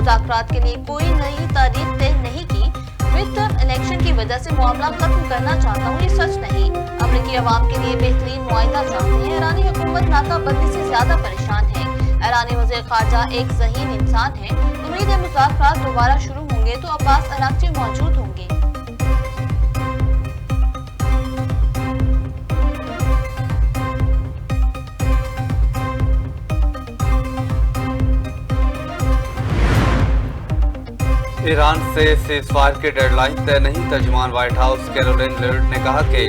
मुज़ाकरात के लिए कोई नई तारीख तय नहीं की। मिड टर्म इलेक्शन की वजह से मामला खत्म करना चाहता हूँ, ये सच नहीं। अमरीकी अवाम के लिए बेहतरीन मुआहिदा चाहते हैं। ईरानी हुकूमत नाकाबंदी से ज्यादा परेशान है। ईरानी वज़ीर ख़ारजा एक ज़हीन इंसान है। उम्मीद है मुज़ाकरात दोबारा शुरू होंगे तो अब्बास अराग़ची मौजूद होंगे। ईरान से सीज़फायर की डेडलाइन तय नहीं। तर्जुमान व्हाइट हाउस कैरोलिन लिविट ने कहा कि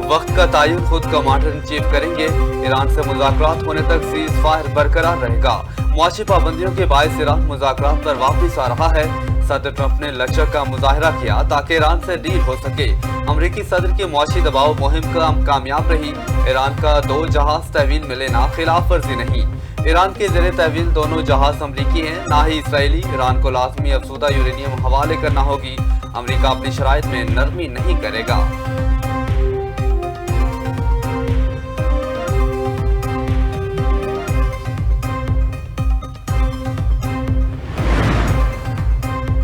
वक्त का तयन खुद कमांडर इन चीफ करेंगे। ईरान से मुज़ाकरात होने तक सीज़फायर बरकरार रहेगा। मुआशी पाबंदियों के बायस ईरान मुज़ाकरात पर वापस आ रहा है। सदर ट्रंप ने लचक का मुजाहरा किया ताकि ईरान से डील हो सके। अमरीकी सदर की मुआशी दबाव मुहिम कामयाब रही। ईरान का 2 जहाज तहवील में लेना खिलाफ वर्जी नहीं। ईरान के ज़ेरे तहवील दोनों जहाज अमरीकी हैं, ना ही इसराइली। ईरान को लाजमी अफसूदा यूरेनियम हवाले करना होगी। अमरीका अपनी शराइत में नरमी नहीं करेगा।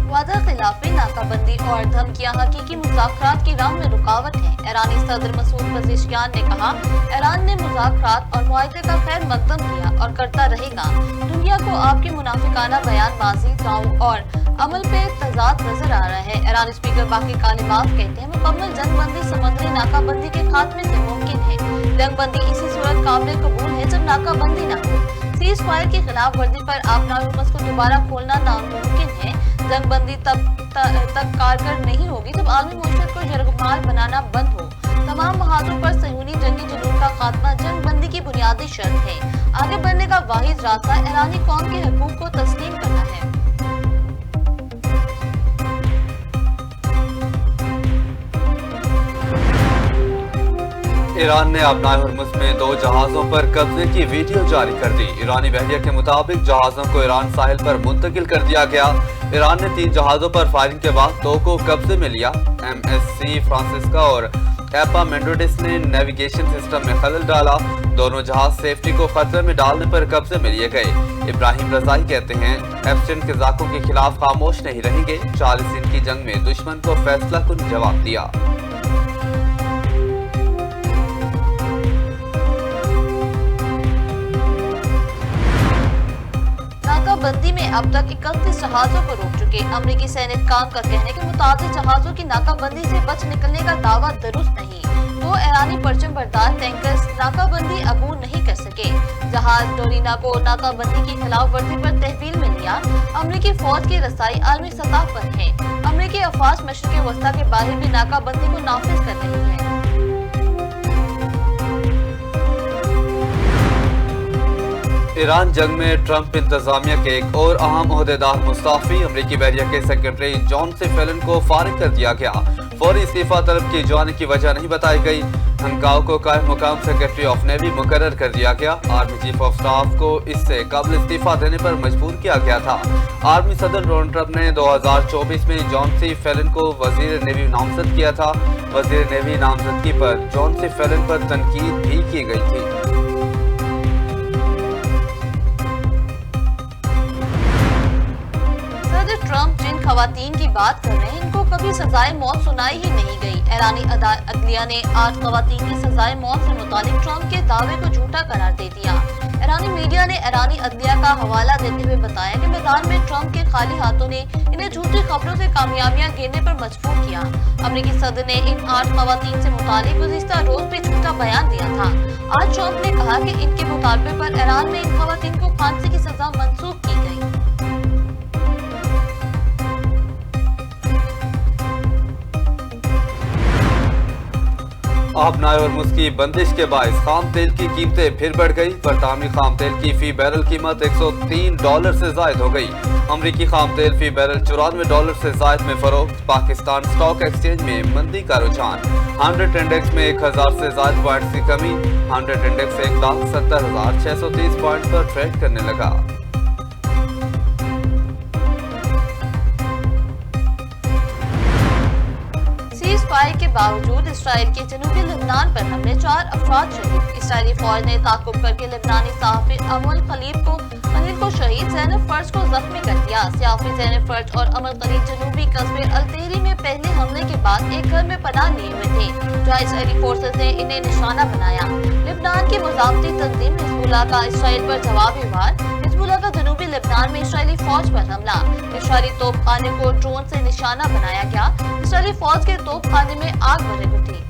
वादा खिलाफी, नाकाबंदी और धमकियां हकीकी मुज़ाकरात की राह में रुकावट है। ईरानी सदर मसूद पज़ेश्कियान ने कहा, ईरान ने मुज़ाकरात और मुआहदे का खैर मकदम किया और करता रहेगा। दुनिया को आपकी मुनाफिकाना बयानबाजी, दाव और अमल पे तजाद नजर आ रहा है। ईरानी स्पीकर बाकी कालिमात कहते हैं, मुकम्मल जंगबंदी समुद्री नाकाबंदी के खात्मे से मुमकिन है। जंगबंदी इसी सूरत काबिल कबूल है जब नाकाबंदी न हो। सीज फायर की खिलाफ वर्जी पर आपना हुकूमत को दोबारा खोलना नामुमकिन है। जंगबंदी तक कारगर नहीं होगी जब आलमी मुआशरत को यरगमाल बनाना बंद हो। तमाम महाजों पर सहूनी जंगी जुनून का खात्मा जंगबंदी की बुनियादी शर्त है। आगे बढ़ने का वाहिद रास्ता ईरानी कौम के हकूक को तस्लीम करना है। ईरान ने अपनाए हुर्मुज़ में 2 जहाज़ों पर कब्जे की वीडियो जारी कर दी। ईरानी बहरिया के मुताबिक जहाज़ों को ईरान साहिल पर मुंतकिल कर दिया गया। ईरान ने 3 जहाज़ों पर फायरिंग के बाद 2 को कब्जे में लिया। MSC फ्रांसिस्का और एपा मेंडोडिस ने नेविगेशन सिस्टम में खलल डाला। दोनों जहाज सेफ्टी को खतरे में डालने पर कब्जे में लिए गए। इब्राहिम रजाई कहते हैं, एफस्टीन के ज़ाकों के खिलाफ खामोश नहीं रहेंगे। 40 दिन की जंग में दुश्मन को फैसलाकुन जवाब दिया। नाकाबंदी में अब तक 31 जहाजों को रोक चुके अमरीकी सैनिक काम का कहने के मुताबिक जहाजों की नाकाबंदी से बच निकलने का दावा दुरुस्त नहीं। 2 ईरानी परचम बरदार टैंकर्स नाकाबंदी अबूर नहीं कर सके। जहाज डोरिना को नाकाबंदी की खिलाफ वर्जी पर तहवील में लिया। अमरीकी फौज की रसाई आलमी सतह पर है। अमरीकी अफवाज मशरिक़ वस्ता के बाहर भी नाकाबंदी को नाफिज कर रही है। ईरान जंग में ट्रंप इंतजामिया के एक और अहम ओहदेदार मुस्ताफी। अमरीकी बहरिया के सेक्रेटरी जॉन सी फेलन को फारिग कर दिया गया। फौरी इस्तीफा तलब किए जाने की वजह नहीं बताई गई। हंकाओ को कायम मुकाम सेक्रेटरी ऑफ नेवी मुकर्रर कर दिया गया। आर्मी चीफ ऑफ स्टाफ को इससे कबल इस्तीफा देने पर मजबूर किया गया था। आर्मी सदर डोनाल्ड ट्रंप ने 2024 में जॉन सी फेलन को वजीर नेवी नामजद किया था। वजीर नेवी नामजदगी पर जॉन सी फेलन पर तनकीद भी की गई थी। ट्रंप जिन खवातीन की बात कर रहे हैं, इनको कभी सजाए मौत सुनाई ही नहीं गई। ईरानी अदलिया ने 8 खवातीन की सजाए मौत से मुतालिक ट्रंप के दावे को झूठा करार दे दिया। ईरानी मीडिया ने ईरानी अदलिया का हवाला देते हुए बताया कि मैदान में ट्रंप के खाली हाथों ने इन्हें झूठी खबरों से कामयाबियां गिनने पर मजबूर किया। अमरीकी सदर ने इन 8 खवातीन से मुतालिक गुज़िश्ता रोज भी झूठा बयान दिया था। आज ट्रंप ने कहा कि इनके मुतालबे पर ईरान में इन खवातीन को फांसी की सजा मंसूख की गई। आपनाए हुर्मुज़ की बंदिश के बायस खाम तेल की कीमतें फिर बढ़ गई। बरतानवी खाम तेल की फी बैरल कीमत $103 से जायद हो गई। अमरीकी खाम तेल फी बैरल $94 से जायद में फरोख्त। पाकिस्तान स्टॉक एक्सचेंज में मंदी का रुझान। 100 इंडेक्स में 1000 से जायद पॉइंट्स की कमी। 100 इंडेक्स 1,70,630 पॉइंट पर ट्रेड करने लगा। फायर के बावजूद इसराइल के जनूबी लबनान पर हमले, 4 अफराद शहीद। इसराइली फौज ने ताक़ुब करके लेबनानी सहाफ़ी अमल खलीब को अनिल को शहीद, ज़ैनब फर्ज को जख्मी कर दिया। सियाफी ज़ैनब फर्ज और अमर करीब जनूबी कस्बे अल्तेरी में पहले हमले के बाद एक घर में पनाह लिए हुए थे, जहाँ इसराइली फोर्सेस ने इन्हें निशाना बनाया। लेबनान की मुजाफती तंजीम हिजबुल्लाह का इसराइल पर जवाबी वार। हिजबुल्लाह का जनूबी लेबनान में इसराइली फौज पर हमला। इसराइली तोपखाने को ड्रोन से निशाना बनाया गया। इसराइली फौज के तोपखाने में आग भड़क उठी।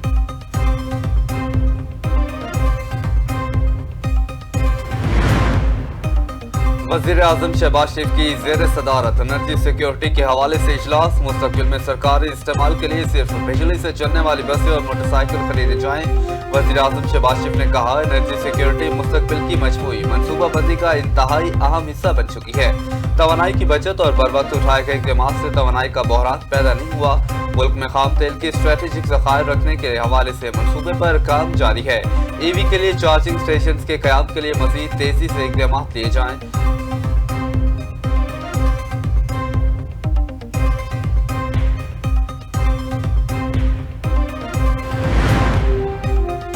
वज़ीर आज़म शहबाज शरीफ की ज़ेर सदारत एनर्जी सिक्योरिटी के हवाले से इजलास। मुस्तकबिल में सरकारी इस्तेमाल के लिए सिर्फ बिजली से चलने वाली बसें और मोटरसाइकिल खरीदे जाएं। वज़ीर आज़म शहबाज शरीफ ने कहा, एनर्जी सिक्योरिटी मुस्तकबिल की मजमूई मनसूबाबंदी का इंतहाई अहम हिस्सा बन चुकी है। तवानाई की बचत और बर वक्त उठाए गए इक़दामात से तवानाई का बहरान पैदा नहीं हुआ। मुल्क में खाम तेल के स्ट्रेटेजिक ज़खायर रखने के हवाले से मनसूबे पर काम जारी है। ईवी के लिए चार्जिंग स्टेशन के क़याम के लिए मज़ीद तेज़ी से इक़दामात लिए जाएँ।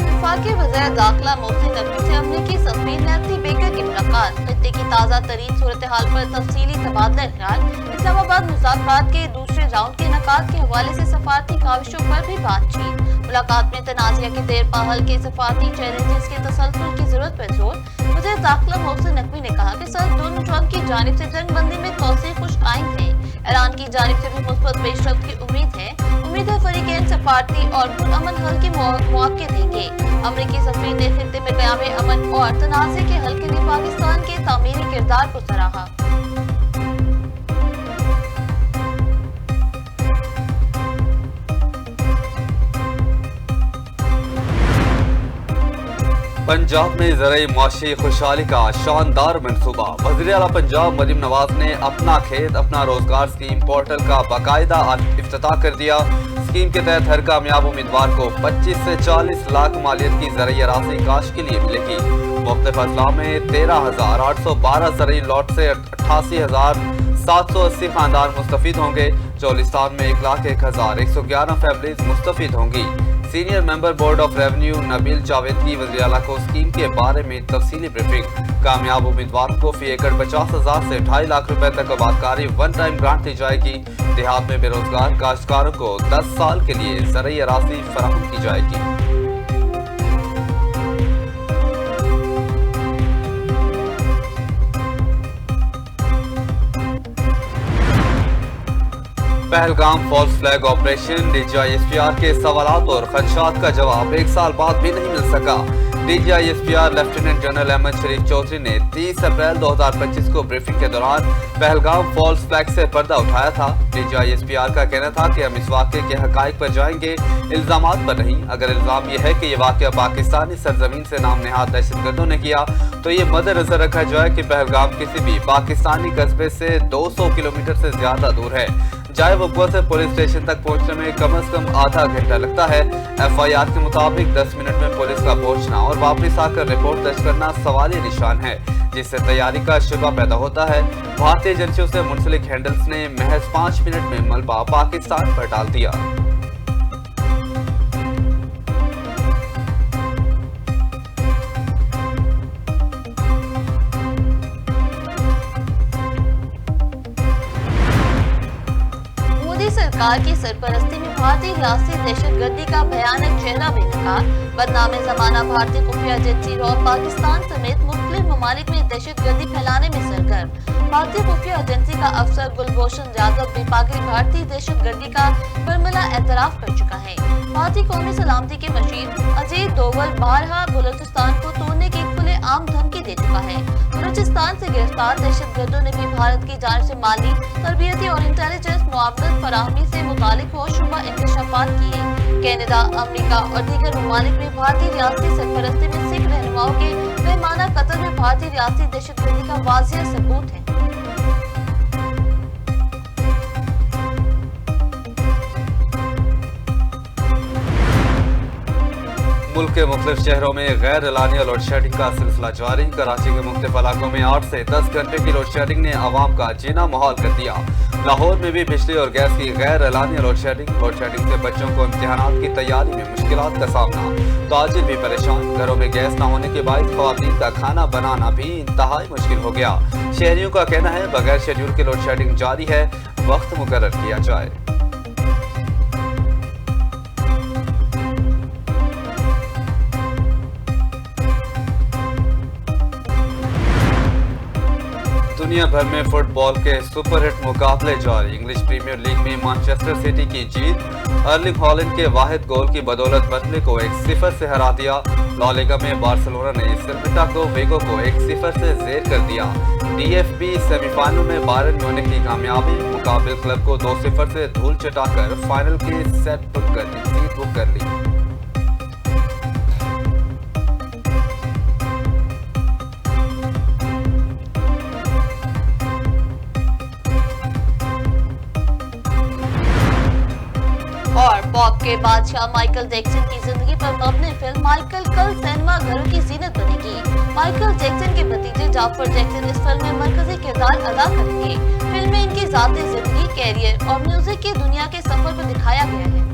वफाकी वज़ीर दाखिला मोहसिन नकवी से अमरीकी सफ़ीर नैन्सी बेकर की मुलाकात। खित्ते की ताज़ा तरीन सूरत हाल पर तफसीली तबादला ख्याल। इस्लामाबाद मुज़ाकरात के दूसरे राउंड के इनेकाद के हवाले से सफारती काविशों पर भी बातचीत। मुलाकात में तनाज़िया के देर पा हल के सफारती चैलेंजेस के तसल्सल की जरूरत पर जोर। वज़ीर दाखिला मोहसिन नकवी ने कहा कि सर डोनाल्ड ट्रंप की जानिब से जंगबंदी में तौसीक़ खुश आइंद है। ईरान की जानिब से भी मुस्बत पेशरफ्त की उम्मीद है। फरीक़ैन सफारती और पुरअमन हल के मौक़े देंगे। अमरीकी सफ़ीर ने खित्ते में क़याम अमन और तनाज़े के हल के लिए पाकिस्तान के तामीरी किरदार को सराहा। पंजाब में ज़राई मुआशी खुशहाली का शानदार मनसूबा। वज़ीर आला पंजाब मरीम नवाज ने अपना खेत अपना रोजगार स्कीम पोर्टल का बाकायदा इफ्तिताह कर दिया। स्कीम के तहत हर कामयाब उम्मीदवार को 25 से 40 लाख मालियत की ज़राई अराज़ी काश्त के लिए मिलेगी। मुख्तलिफ अजला में 13,812 ज़राई लॉट से 88,780 खानदान मुस्तफीद होंगे। चौलिस्तान में 1,01,111 फैमिलीज मुस्तफीद होंगी। Senior member board of revenue Nabeel Javed की वज़ीर आला को स्कीम के बारे में तफसीली ब्रीफिंग। कामयाब उम्मीदवार को फी एकड़ 50,000 से 2.5 लाख रुपए तक आबादकारी वन टाइम ग्रांट दी जाएगी। देहात में बेरोजगार काश्तकारों को 10 साल के लिए ज़राई अराज़ी फराहम की जाएगी। Pahalgam false flag operation. DGISPR के सवालात और खदशात का जवाब 1 साल बाद भी नहीं मिल सका। DGISPR लेफ्टिनेंट जनरल अहमद शरीफ चौधरी ने 30 अप्रैल 2025 को ब्रीफिंग के दौरान पहलगाम फॉल्स फ्लैग से पर्दा उठाया था। DGISPR का कहना था कि हम इस वाक़े के हक़ाइक़ पर जाएंगे, इल्ज़ामात पर नहीं। अगर इल्ज़ाम यह है कि यह वाक़या पाकिस्तानी सरजमीन से नाम नेहाद दहशतगर्दों ने किया तो ये मद्देनज़र रखा जाए कि पहलगाम किसी भी पाकिस्तानी कस्बे से 200 किलोमीटर से ज़्यादा दूर है। जाए वक़्वा से पुलिस स्टेशन तक पहुंचने में कम से कम आधा घंटा लगता है। FIR के मुताबिक 10 मिनट में पुलिस का पहुंचना और वापस आकर रिपोर्ट दर्ज करना सवालिया निशान है, जिससे तैयारी का शुबा पैदा होता है। भारतीय एजेंसियों से मुंसलिक हैंडल्स ने महज 5 मिनट में मलबा पाकिस्तान पर डाल दिया। सरकार की सरपरस्ती में भारतीय रियासती दहशतगर्दी का भयानक चेहरा बेनकाब। बदनामे जमाना भारतीय खुफिया एजेंसी रॉ पाकिस्तान समेत मुख्तलिफ ममालिक में दहशतगर्दी फैलाने में सरगर्म। भारतीय खुफिया एजेंसी का अफसर गुलभूषण यादव बेपाकी भारतीय दहशतगर्दी का बरमला एतराफ कर चुका है। भारतीय कौमी सलामती के मशीर अजीत डोवल बारहा बलूचिस्तान को तोड़ने की खुलेआम धमकी दे चुका है। बलूचिस्तान से गिरफ्तार दहशतगर्दों ने भी भारत की जानिब से माली, तरबियती और इंटेलिजेंस मुआवनत फराहमी से मुतालिक होशरुबा इंकशाफात किए। कनाडा, अमेरिका और दीगर ममालिक में भारतीय रियासती सरपरस्ती में सिख रहनुमाओं के बेमाना कत्ल में भारतीय रियासती दहशतगर्दी का वाज़ेह सबूत है। मुल्क के मुख्तलिफ शहरों में गैर एलानिया लोड शेडिंग का सिलसिला जारी। कराची के मुख्तलिफ इलाकों में 8 से 10 घंटे की लोड शेडिंग ने आवाम का जीना मुहाल कर दिया। लाहौर में भी बिजली और गैस की गैर एलानिया लोड शेडिंग से बच्चों को इम्तिहानात की तैयारी में मुश्किलात का सामना। ताजिर भी परेशान। घरों में गैस न होने के बायस ख्वातीन का खाना बनाना भी इंतहाई मुश्किल हो गया। शहरियों का कहना है बगैर शेड्यूल के लोड शेडिंग जारी है, वक्त मुकर्रर किया जाए। दुनिया भर में फुटबॉल के सुपरहिट मुकाबले जारी। इंग्लिश प्रीमियर लीग में मैनचेस्टर सिटी की जीत। अर्लिंग हॉलैंड के वाहिद गोल की बदौलत बर्नली को 1-0 से हरा दिया। ला लीगा में बार्सिलोना ने सेल्टा को वेगो को 1-0 से जेर कर दिया। DFB सेमीफाइनल में बायरन म्यूनिख की कामयाबी। मुकाबिल क्लब को 2-0 से धूल चटाकर फाइनल की सीट बुक कर ली। और पॉप के बादशाह माइकल जैक्सन की जिंदगी पर मबनी फिल्म माइकल कल सिनेमा घरों की जीनत बनेगी। माइकल जैक्सन के भतीजे जाफर जैक्सन इस फिल्म में मरकजी किरदार अदा करेंगे। फिल्म में इनकी जाती जिंदगी, कैरियर और म्यूजिक की दुनिया के सफर को दिखाया गया है।